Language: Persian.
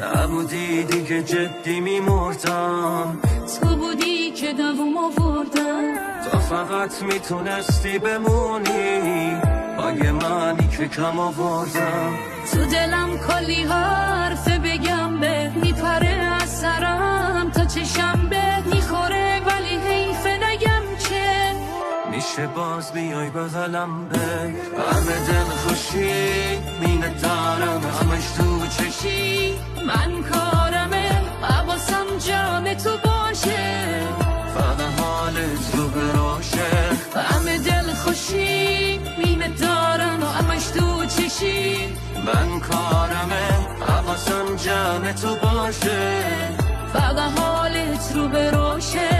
نبودی دیگه جدی میمردم، تو بودی که دووم آوردم. تو فقط میتونستی بمونی با یه منی که کم آوردم. تو دلم کلی حرف بگم به میپره از سرم تا چشم به میخوره، ولی حیف نگم که میشه باز بیای بغلم به همه دل خوشی مینه دارم، همش تو چشی من کارمه حواسم جمع تو باشه، فقط حالت رو براشه. همه دل خوشی مینه دارم و همش تو چشی من کارمه حواسم جمع تو باشه، فقط حالت رو بروشه.